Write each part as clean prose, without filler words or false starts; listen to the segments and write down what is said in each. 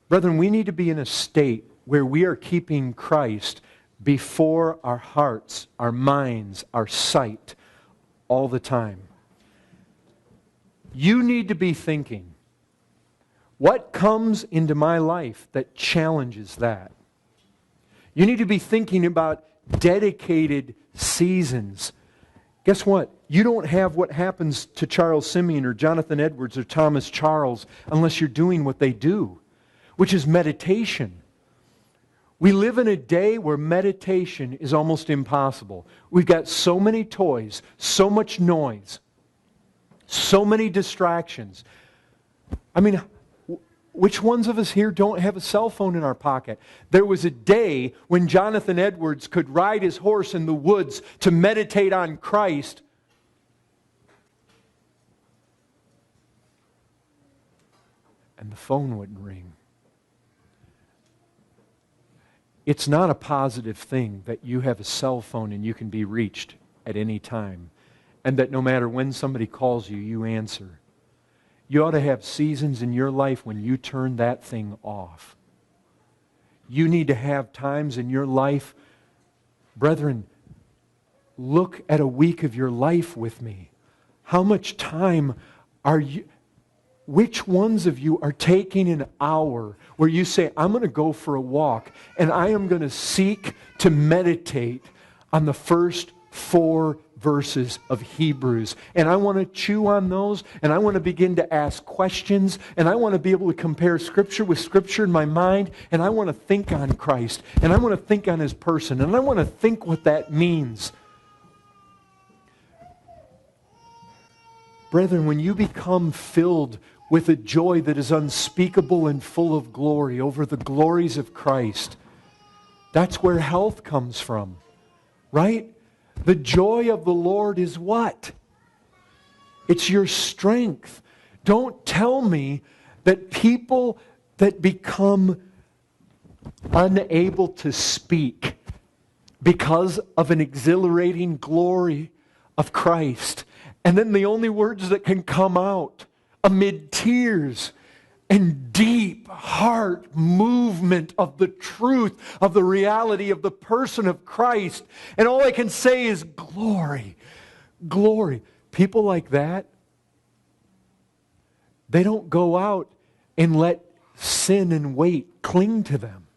Brethren, we need to be in a state where we are keeping Christ before our hearts, our minds, our sight all the time. You need to be thinking, what comes into my life that challenges that? You need to be thinking about dedicated seasons. Guess what? You don't have what happens to Charles Simeon or Jonathan Edwards or Thomas Charles unless you're doing what they do, which is meditation. We live in a day where meditation is almost impossible. We've got so many toys, so much noise, so many distractions. I mean, which ones of us here don't have a cell phone in our pocket? There was a day when Jonathan Edwards could ride his horse in the woods to meditate on Christ. And the phone wouldn't ring. It's not a positive thing that you have a cell phone and you can be reached at any time. And that no matter when somebody calls you, you answer. You ought to have seasons in your life when you turn that thing off. You need to have times in your life. Brethren, look at a week of your life with me. How much time are you... Which ones of you are taking an hour where you say, I'm going to go for a walk and I am going to seek to meditate on the first 4 verses of Hebrews. And I want to chew on those and I want to begin to ask questions and I want to be able to compare Scripture with Scripture in my mind and I want to think on Christ and I want to think on His person and I want to think what that means. Brethren, when you become filled with a joy that is unspeakable and full of glory over the glories of Christ, that's where health comes from, right? The joy of the Lord is what? It's your strength. Don't tell me that people that become unable to speak because of an exhilarating glory of Christ, and then the only words that can come out amid tears and deep heart movement of the truth of the reality of the person of Christ. And all I can say is glory, glory. People like that, they don't go out and let sin and weight cling to them.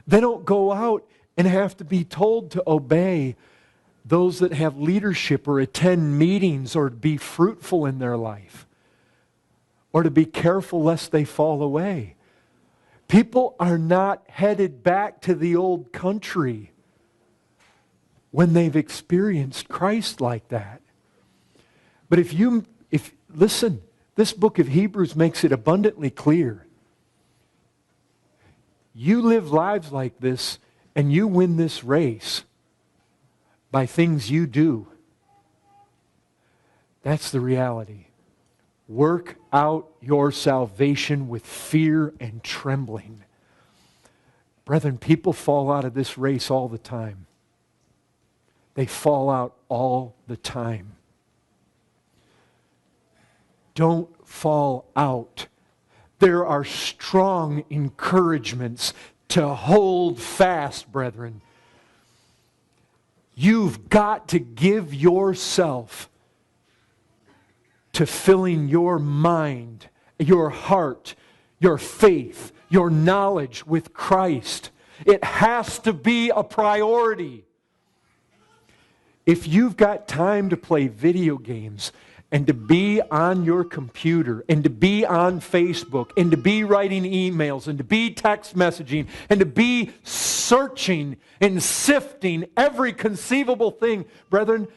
They don't go out and have to be told to obey those that have leadership or attend meetings or be fruitful in their life, or to be careful lest they fall away. People are not headed back to the old country when they've experienced Christ like that. But listen, this book of Hebrews makes it abundantly clear. You live lives like this and you win this race by things you do. That's the reality. Work out your salvation with fear and trembling. Brethren, people fall out of this race all the time. They fall out all the time. Don't fall out. There are strong encouragements to hold fast, brethren. You've got to give yourself to filling your mind, your heart, your faith, your knowledge with Christ. It has to be a priority. If you've got time to play video games and to be on your computer and to be on Facebook and to be writing emails and to be text messaging and to be searching and sifting every conceivable thing, brethren,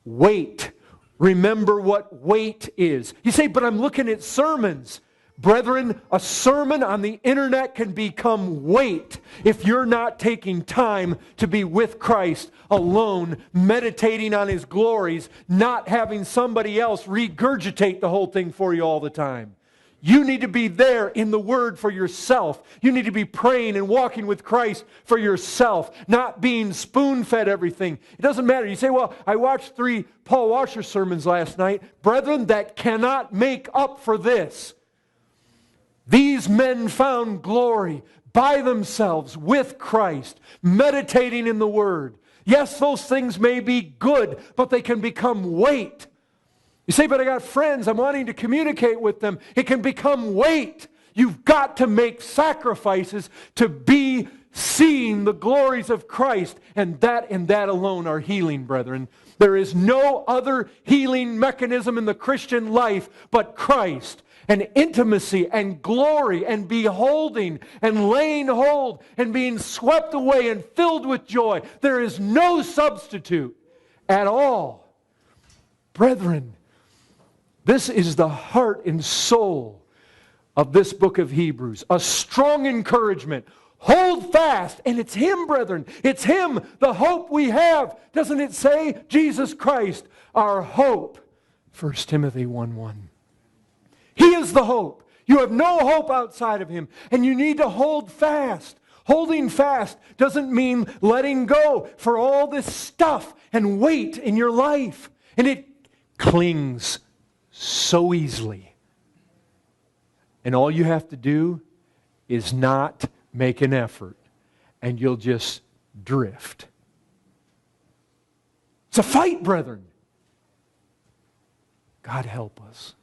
wait. Remember what wait is. You say, but I'm looking at sermons. Brethren, a sermon on the internet can become weight if you're not taking time to be with Christ alone, meditating on His glories, not having somebody else regurgitate the whole thing for you all the time. You need to be there in the Word for yourself. You need to be praying and walking with Christ for yourself, not being spoon-fed everything. It doesn't matter. You say, well, I watched 3 Paul Washer sermons last night. Brethren, that cannot make up for this. These men found glory by themselves with Christ, meditating in the Word. Yes, those things may be good, but they can become weight. You say, but I got friends, I'm wanting to communicate with them. It can become weight. You've got to make sacrifices to be seeing the glories of Christ, and that alone are healing, brethren. There is no other healing mechanism in the Christian life but Christ, and intimacy and glory and beholding and laying hold and being swept away and filled with joy. There is no substitute at all. Brethren, this is the heart and soul of this book of Hebrews. A strong encouragement. Hold fast. And it's Him, brethren. It's Him, the hope we have. Doesn't it say? Jesus Christ, our hope. 1 Timothy 1:1. He is the hope. You have no hope outside of Him. And you need to hold fast. Holding fast doesn't mean letting go for all this stuff and weight in your life. And it clings so easily. And all you have to do is not make an effort, and you'll just drift. It's a fight, brethren. God help us.